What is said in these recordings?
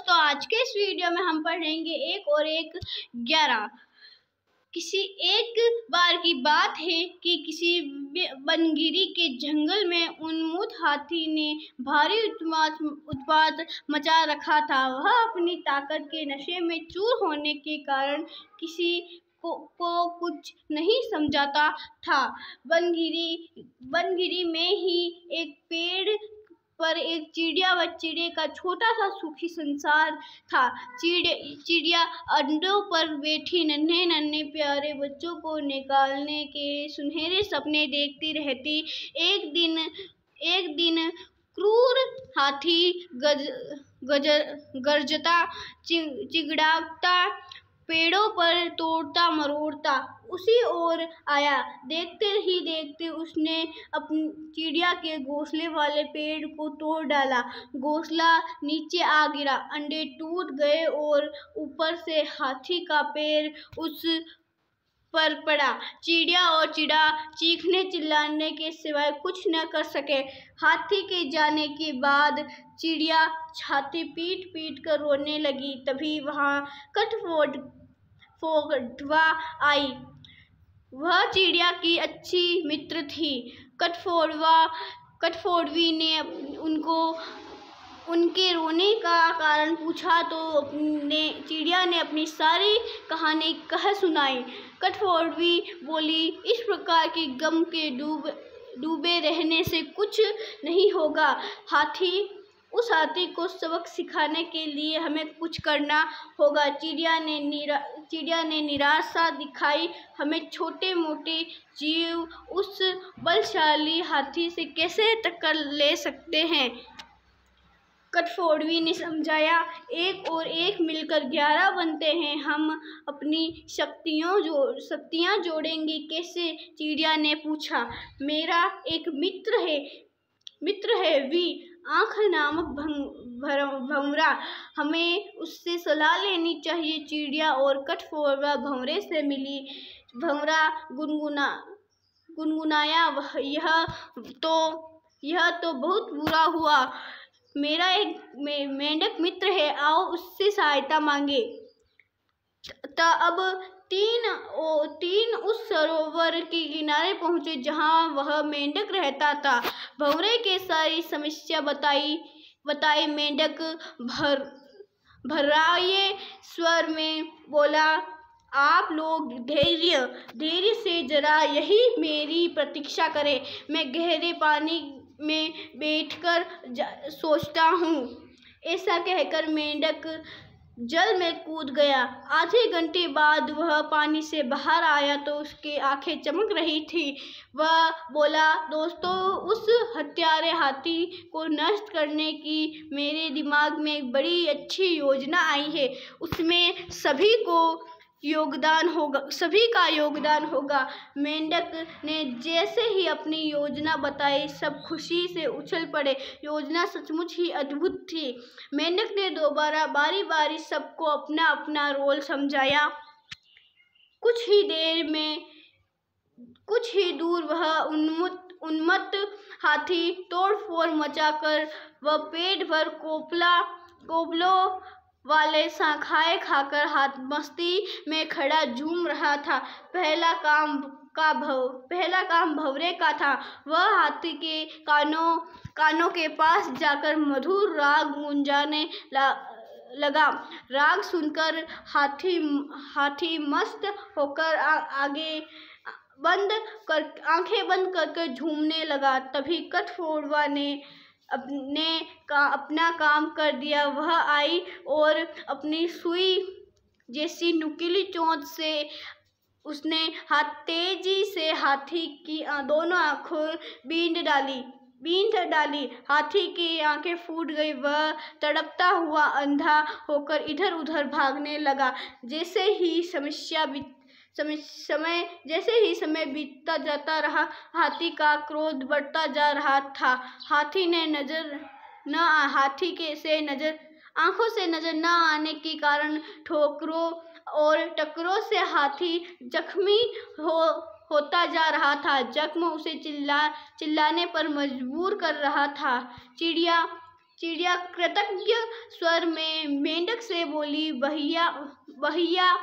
दोस्तों, आज के इस वीडियो में हम पढ़ेंगे 1 और 1 11। किसी एक बार की बात है कि किसी बनगिरी के जंगल में उन्मत्त हाथी ने भारी उत्पात मचा रखा था। वह अपनी ताकत के नशे में चूर होने के कारण किसी को कुछ नहीं समझाता था। बनगिरी में ही एक पेड़ पर एक चिड़िया व चिड़े का छोटा सा सुखी संसार था। चिड़िया अंडों पर बैठी नन्हे नन्हे प्यारे बच्चों को निकालने के सुनहरे सपने देखती रहती। एक दिन क्रूर हाथी गरजता चिगड़ाता पेड़ों पर तोड़ता मरोड़ता उसी ओर आया। देखते ही देखते उसने अपनी चिड़िया के घोंसले वाले पेड़ को तोड़ डाला। घोंसला नीचे आ गिरा, अंडे टूट गए और ऊपर से हाथी का पैर उस पर पड़ा। चिड़िया और चिड़ा चीखने चिल्लाने के सिवाय कुछ न कर सके। हाथी के जाने के बाद चिड़िया छाती पीट पीट कर रोने लगी। तभी वहाँ कठफोड़वा आई। वह चिड़िया की अच्छी मित्र थी। कठफोड़वी ने उनके रोने का कारण पूछा तो चिड़िया ने अपनी सारी कहानी कह सुनाई। कठफोड़वी बोली, इस प्रकार की गम के डूबे रहने से कुछ नहीं होगा। उस हाथी को सबक सिखाने के लिए हमें कुछ करना होगा। चिड़िया ने निराशा दिखाई। हमें छोटे मोटे जीव उस बलशाली हाथी से कैसे टक्कर ले सकते हैं। कठफोड़वी ने समझाया, 1 और 1 मिलकर 11 बनते हैं। हम अपनी शक्तियाँ जोड़ेंगे कैसे? चिड़िया ने पूछा। मेरा एक मित्र है वी, आँख नामक भंवरा। हमें उससे सलाह लेनी चाहिए। चिड़िया और कठफोड़वा भंवरे से मिली। भंवरा गुनगुनाया, यह तो बहुत बुरा हुआ। मेरा एक मेंढक मित्र है, आओ उससे सहायता मांगे। अब तीन उस सरोवर के किनारे पहुंचे जहां वह मेंढक रहता था। भंवरे के सारी समस्या बताई। मेंढक भर्राए स्वर में बोला, आप लोग धैर्य से जरा यही मेरी प्रतीक्षा करें। मैं गहरे पानी में बैठकर सोचता हूँ। ऐसा कहकर मेंढक जल में कूद गया। आधे घंटे बाद वह पानी से बाहर आया तो उसकी आंखें चमक रही थी। वह बोला, दोस्तों, उस हत्यारे हाथी को नष्ट करने की मेरे दिमाग में एक बड़ी अच्छी योजना आई है। उसमें सभी का योगदान होगा। मेंढक ने जैसे ही अपनी योजना बताई, सब खुशी से उछल पड़े। योजना सचमुच ही अद्भुत थी। मेंढक ने दोबारा बारी बारी सबको अपना अपना रोल समझाया। कुछ ही दूर वह उन्मत्त हाथी तोड़फोड़ मचाकर वह पेट भर कोपलों वाले शाखाएं खाकर हाथ मस्ती में खड़ा झूम रहा था। पहला काम भंवरे का था। वह हाथी के कानों के पास जाकर मधुर राग गुंजाने लगा। राग सुनकर हाथी मस्त होकर आंखें बंद करके झूमने लगा। तभी कठफोड़वा ने अपना काम कर दिया। वह आई और अपनी सुई जैसी नुकीली चोंच से उसने तेजी से हाथी की दोनों आंखों बींध डाली। हाथी की आंखें फूट गई। वह तड़पता हुआ अंधा होकर इधर उधर भागने लगा। जैसे ही समय बीतता जाता रहा, हाथी का क्रोध बढ़ता जा रहा था। आंखों से नजर न आने के कारण ठोकरों और टक्करों से हाथी जख्मी होता जा रहा था। जख्म उसे चिल्लाने पर मजबूर कर रहा था। चिड़िया चिड़िया कृतज्ञ स्वर में मेंढक से बोली, भैया भैया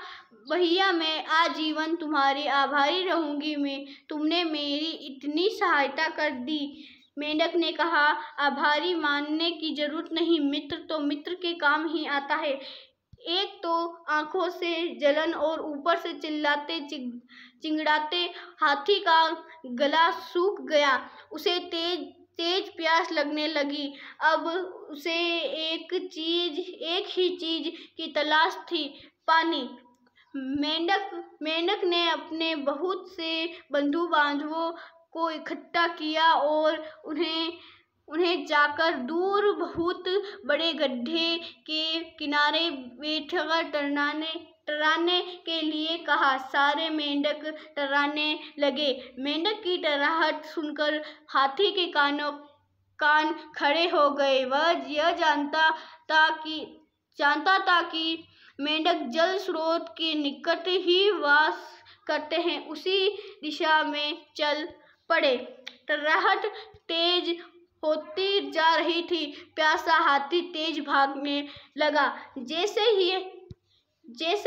भैया, मैं आजीवन तुम्हारी आभारी रहूंगी। तुमने मेरी इतनी सहायता कर दी। मेंढक ने कहा, आभारी मानने की जरूरत नहीं, मित्र तो मित्र के काम ही आता है। एक तो आंखों से जलन और ऊपर से चिल्लाते चिंगड़ाते हाथी का गला सूख गया। उसे तेज तेज प्यास लगने लगी। अब उसे एक ही चीज की तलाश थी, पानी। मेंढक ने अपने बहुत से बंधु बांधवों को इकट्ठा किया और उन्हें जाकर दूर बहुत बड़े गड्ढे के किनारे बैठकर टर्राने के लिए कहा। सारे मेंढक टर्राने लगे। मेंढक की टर्राहट सुनकर हाथी के कान खड़े हो गए। वह यह जानता था कि मेंढक जल स्रोत के निकट ही वास करते हैं। उसी दिशा में चल पड़े। टर्राहट तेज होती जा रही थी। प्यासा हाथी तेज भागने लगा। जैसे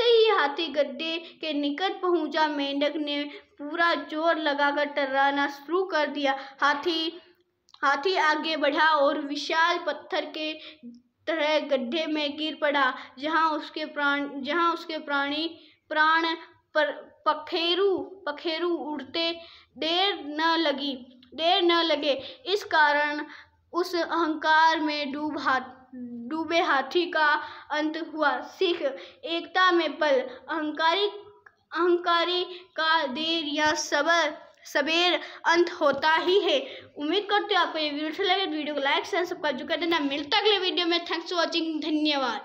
ही हाथी गड्ढे के निकट पहुंचा, मेंढक ने पूरा जोर लगाकर टर्राना शुरू कर दिया। हाथी आगे बढ़ा और विशाल पत्थर के तरह गड्ढे में गिर पड़ा, जहां उसके प्राण पखेरु उड़ते देर न लगे। इस कारण उस अहंकार में डूबे हाथी का अंत हुआ। सीख, एकता में पल। अहंकारी का देर या सबेर अंत होता ही है। उम्मीद करते हो आपको ये वीडियो अच्छा लगे। वीडियो को लाइक शेयर सब्सक्राइब कर देना। मिलता है अगले वीडियो में। Thanks for watching. धन्यवाद।